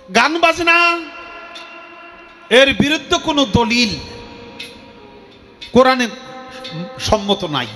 গান বাজনা এর বিরুদ্ধে কোনো দলিল কোরআনে সম্মত নাই।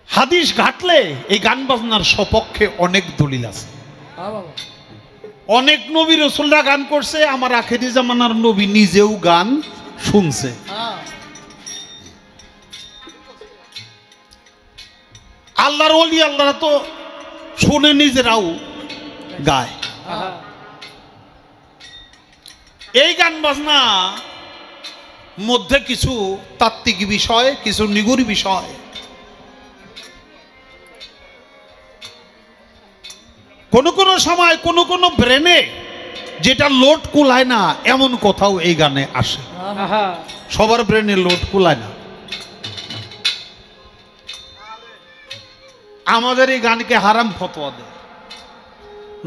হাদিস ঘাটলে এই গান বাজনার সপক্ষে অনেক দলিল আছে। অনেক নবী রাসূলরা গান করছে, আমার আখেরি জামানার নবী নিজেও গান শুনছে। আল্লাহর ওলি আল্লাহরা তো শুনে নিজেরাও গায়। এই গান বাজনা মধ্যে কিছু তাত্ত্বিক বিষয়, কিছু নিগুড় বিষয়, কোন কোন সময় কোন কোন ব্রেনে যেটা লোড কুলায় না এমন কথাও এই গানে আসে। সবার ব্রেনে লোড কুলায় না। আমাদের এই গানকে হারাম ফতোয়া দেয়,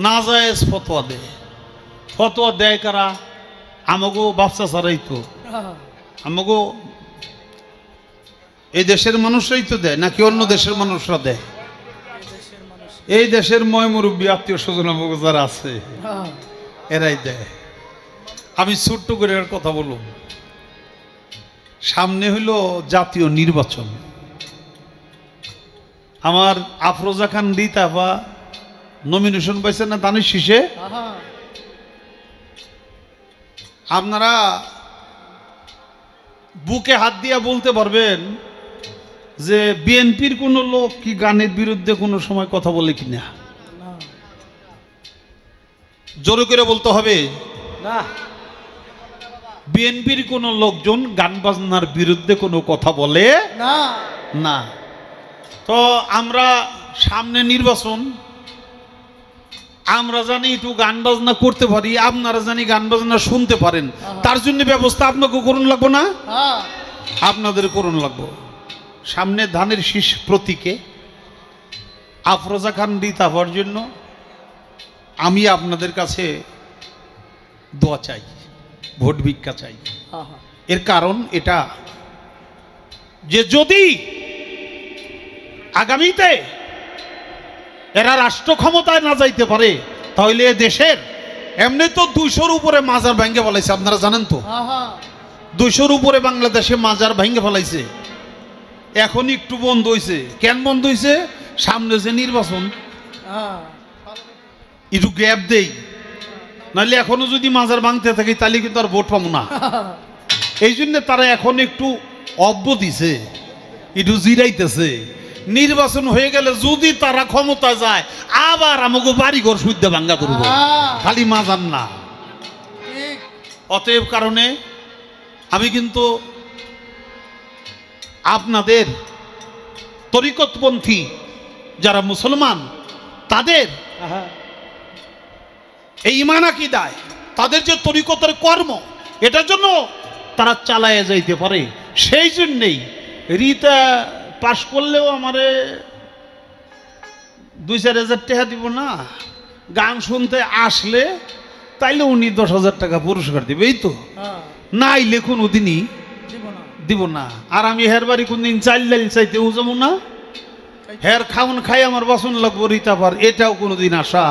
নাজায়েজ ফতোয়া দেয়। ফতোয়া দেয় কারা? আমাগো ব্যবসা ছাড়াই তো, আমাগো এই দেশের মানুষরাই তো দেয়, নাকি অন্য দেশের মানুষরা দেয়? এই দেশের ময় মুরব্বী আত্মীয় স্বজন আমাগো যারা আছে এরাই দেয়। আমি ছোট্ট করে কথা বলুন, সামনে হইল জাতীয় নির্বাচন। আমার আফরোজা খান রিতাফা নমিনেশন পাইছে না দানের শীষে। আপনারা বুকে হাত দিয়া বলতে পারবেন যে বিএনপির কোন লোক কি গানের বিরুদ্ধে কোনো সময় কথা বলে কিনা? জোরে করে বলতে হবে না। বিএনপির কোন লোকজন গান বাজনার বিরুদ্ধে কোনো কথা বলে না। তো আমরা সামনে নির্বাচন, আমরা জানি একটু গান বাজনা করতে পারি, আপনারা জানি গান বাজনা শুনতে পারেন, তার জন্য ব্যবস্থা আপনাকে করুন লাগবো না? আপনাদের করুন লাগবো। সামনে ধানের শীষ প্রতীকে আফরোজা খান রিতাফার জন্য আমি আপনাদের কাছে দোয়া চাই, ভোট ভিক্ষা চাই। এর কারণ এটা যে যদি আগামীতে এরা রাষ্ট্র ক্ষমতায় না যাইতে পারে তাহলে দেশের এমনি তো 200-র উপরে মাজার ভেঙে ফেলাইছে, আপনারা জানেন তো। 200-র উপরে বাংলাদেশে মাজার ভেঙে ফেলাইছে। এখন একটু বন্ধ হয়েছে। কেন বন্ধ হয়েছে? সামনে যে নির্বাচন, একটু গ্যাপ দেই, নাহলে এখনো যদি মাজার ভাঙতে থাকে তাহলে কিন্তু আর ভোট পাবো না। এই জন্য তারা এখন একটু অব্য দিছে, একটু জিরাইতেছে। নির্বাচন হয়ে গেলে যদি তারা ক্ষমতা যায় আবার আমাকে বাড়িঘর শুদ্ধ ভাঙ্গা করবো, খালি মাজার না। অতএব কারণে আমি কিন্তু আপনাদের তরিকতপন্থী যারা মুসলমান তাদের এই ঈমান আকীদায় তাদের যে তরিকতের কর্ম, এটার জন্য তারা চালায় যাইতে পারে। সেই জন্যেই রিতা পাশ করলেও আমারে 2-4 হাজার টাকা দিব না, গান শুনতে আসলে তাইলে উনি 10,000 টাকা পুরস্কার দিবে। এই তো নাই লেখুন ওদিনই দিব না। আর আমি হের বাড়ি কোনদিন চাল ডাল চাইতেও যাবো না, হের খাউন খাই আমার বাসন লাগবো রিতাফার, এটাও কোনোদিন আশা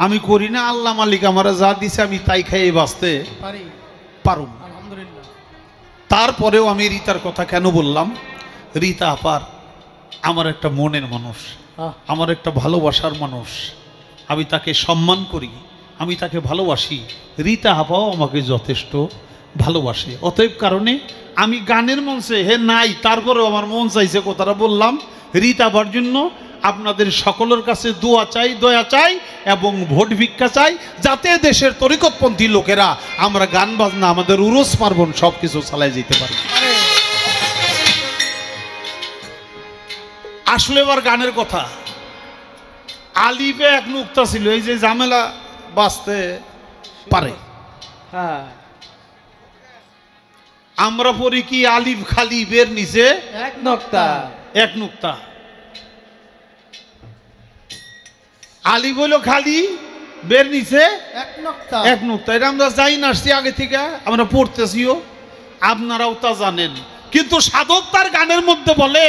আমি করি না। আল্লাহ মালিক আমার যা দিছে আমি তাই খাইয়ে বাঁচতে পারুম। তারপরেও আমি রিতার কথা কেন বললাম? রিতা আপার আমার একটা মনের মানুষ, আমার একটা ভালোবাসার মানুষ। আমি তাকে সম্মান করি, আমি তাকে ভালোবাসি। রিতা আপাও আমাকে যথেষ্ট ভালোবাসে। অতএব কারণে আমি গানের মঞ্চে হে নাই, তারপরেও আমার মন চাইছে কথাটা বললাম। রিতা আপার জন্য আপনাদের সকলের কাছে দোয়া চাই, দয়া চাই এবং ভোট ভিক্ষা চাই, যাতে দেশের তরিকতপন্থী লোকেরা আমরা গান বাজনা, আমাদের উরুস পার্বণ সব কিছু চালায় যেতে পারি। আসলে এবার গানের কথা, আলিফে এক নুক্তা ছিল, এই যে ঝামেলা বাঁচতে পারে। আমরা পড়ি কি আলিফ খালি বের নিচে এক নুক্তা, এক নুক্তা। আলিফ হইল খালি, বের নিচে এক নুক্তা। এটা আমরা যাই না আসছি আগে থেকে, আমরা পড়তেছিও, আপনারাও তা জানেন। কিন্তু সাধক তার গানের মধ্যে বলে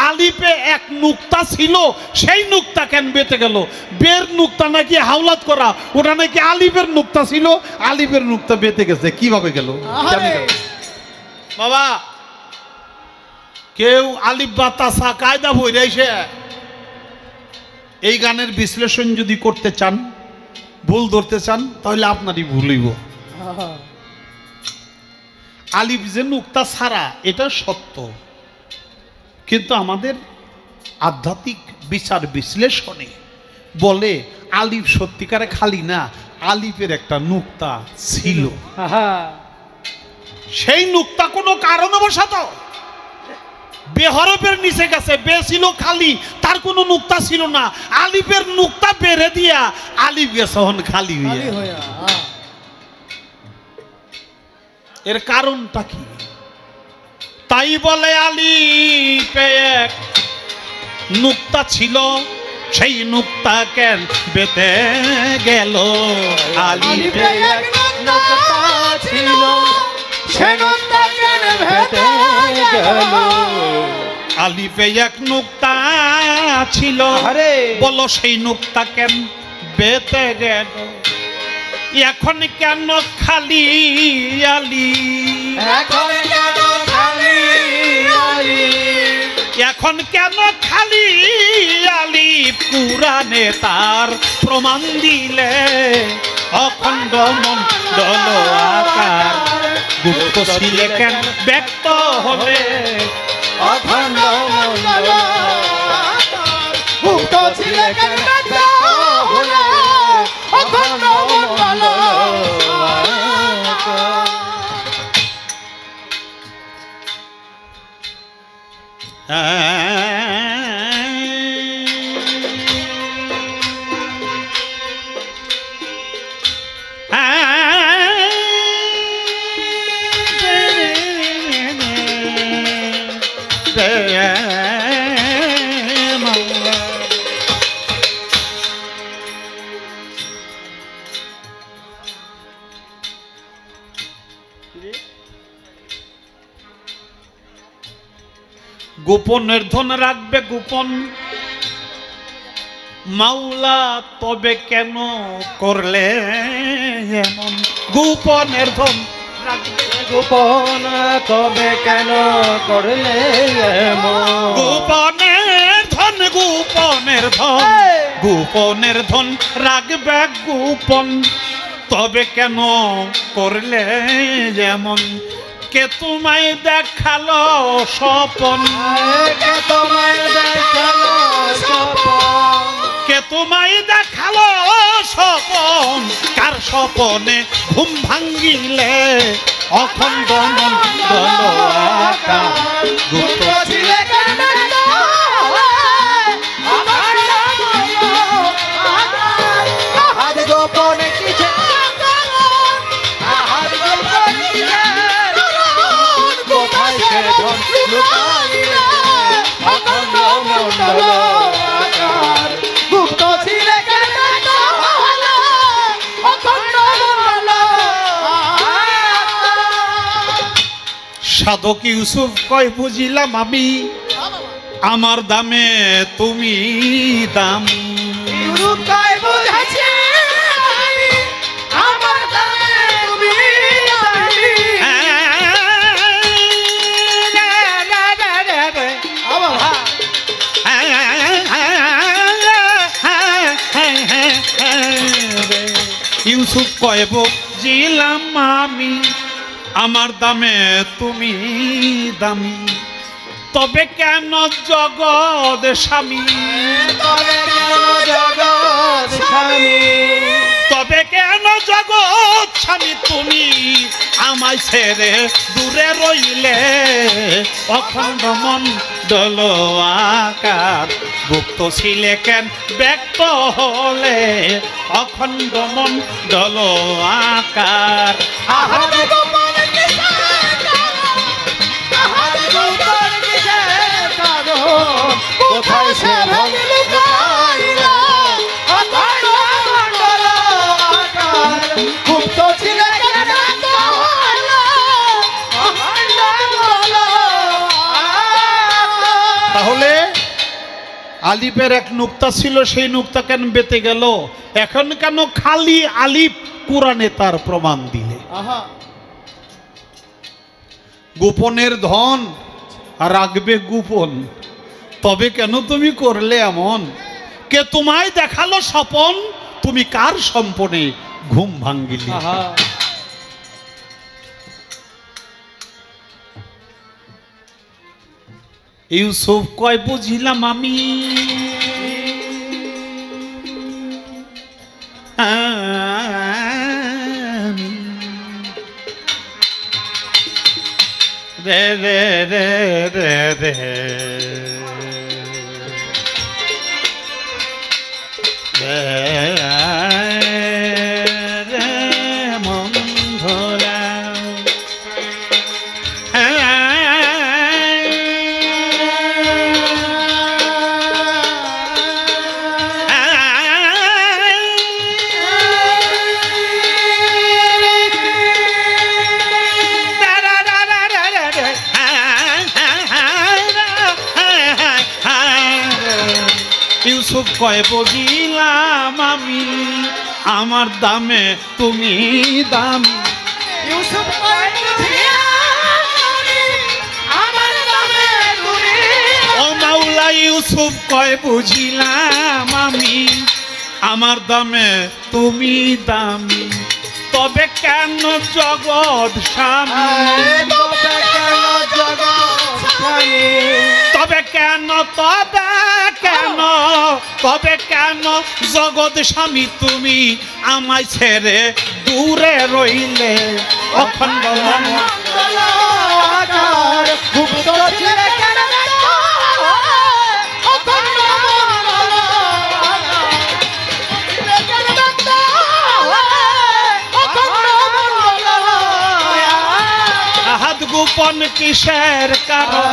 আলিফে এক নুক্তা ছিল, সেই নুক্তা কেন বেঁচে গেল? বের নুক্তা নাকি হাওলাত করা, ওটা নাকি আলিফের নুক্তা ছিল, আলিফের নুক্তা বেঁচে গেছে। কিভাবে গেল বাবা? কেউ আলিফ বা তাসা কায়দা বই রয়েছে। এই গানের বিশ্লেষণ যদি করতে চান, ভুল ধরতে চান, তাহলে আপনারই ভুল হইব। আলিফ যে নুক্তা ছাড়া এটা সত্য, কিন্তু আমাদের আধ্যাত্মিক বিচার বিশ্লেষণে বলে আলিফ সত্যিকারে খালি না, আলিফের একটা নুক্তা ছিল। সেই নুক্তা কোনো কারণবশত বেহরফের নিচে গেছে, বে ছিল খালি, তার কোনো নুক্তা ছিল না, আলিফের নুক্তা বেড়ে দিয়া আলিফ গেছে হন খালি হইয়া। এর কারণটা কি? তাই বলে আলিফে এক নুক্তা ছিল, সেই নুক্তা কেন বেঁচে গেল? আলিফে এক নুক্তা ছিল, সেই নুক্তা কেন বেঁচে গেল? আলিফে এক নুক্তা ছিল, বলো সেই নুক্তা কেন বেঁচে গেল? এখন কেন খালি আলিফ? এখন কেন খালি আলিফ? এখন কেন খালি আলিফ? কুরআনে তার প্রমাণ দিলে অখণ্ড মণ্ডল আকার, গুপ্ত ছিলে কেন ব্যক্ত হলে? অখণ্ড মণ্ডল আকার, গুপ্ত ছিলে কেন ব্যক্ত হলে? অখণ্ড মণ্ডল আকার। গোপনের ধন রাখবে গোপন মাওলা, তবে কেন করলে এমন? গোপনের ধন রাখবে গোপন, তবে কেন করলে এমন? গোপনের ধন, গোপনের ধন, গোপনের ধন রাখবে গোপন, তবে কেন করলে যেমন? কে তোমায় দেখালো স্বপন? কে তোমায় দেখালো স্বপন? কে তোমায় দেখালো স্বপন? কার স্বপনে ঘুম ভাঙ্গিলে অখণ্ড মণ্ডল আকার, গুপ্ত ছিলে কেন গোপনে কিছু গুপ্ত ছিলে কেন? সাধক ইউসুফ কয় বুঝিলাম আমি, আমার দামে তুমি দামি। ইউসুফ কয় বুঝিলাম আমি, আমার দামে তুমি দামি, তবে কেন জগৎ স্বামী? তবে কেন জগৎ স্বামী? তবে কেন জগৎ স্বামী তুমি আমায় ছেড়ে দূরে রইলে? অখণ্ড মণ্ডল আকার, গুপ্ত ছিলে কেন ব্যক্ত হলে? অখণ্ড মণ্ডল আকার। কোথায় সে গুপ্ত ছিলে কেন? আলিফের এক নুক্তা ছিল, সেই নুক্তা কেন বেঁচে গেল? এখন কেন খালি আলিফ কোরআনে তার প্রমাণ দিলে? গোপনের ধন রাখবে গোপন, তবে কেন তুমি করলে এমন? কে তোমায় দেখালো স্বপন, তুমি কার সম্পনে ঘুম ভাঙ্গিলে? ইউসুফ কয় বুঝিলাম আমি, রে রে রে রে রে রে মন ধরা ইউসুফ কয় বুঝিলাম আমি, আমার দামে তুমি দামি। ইউসুফ কয় বুঝিলাম আমি, আমার দামে তুমি। ও মাওলা ইউসুফ কয় বুঝিলাম আমি, আমার দামে তুমি দামি। তবে কেন জগৎ স্বামী, তবে কেন জগৎ স্বামী, তবে কেন তবে কেন তবে কেন জগৎ স্বামী তুমি আমায় ছেড়ে দূরে রইলে? অখণ্ড মঙ্গল আকার গুপ্ত ছিলে কেন দেখো, অখণ্ড মঙ্গল আকার ছিলে কেন দেখো, অখণ্ড মঙ্গল আহাদ গোপন কিসের কারণ,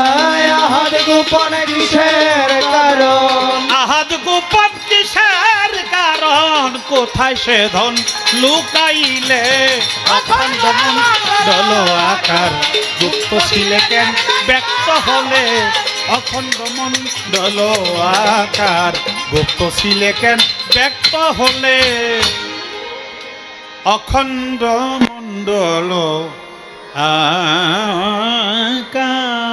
আহাদ গোপন কিসের কারণ, আহাদ গোপন কিসের কারণ? কোথায় সে ধন লুকাইলে? অখণ্ড মণ্ডল আকার গুপ্ত ছিলে কেন ব্যক্ত হলে? অখণ্ড মণ্ডল আকার গুপ্ত ছিলে কেন ব্যক্ত হলে? অখণ্ড মণ্ডল আকার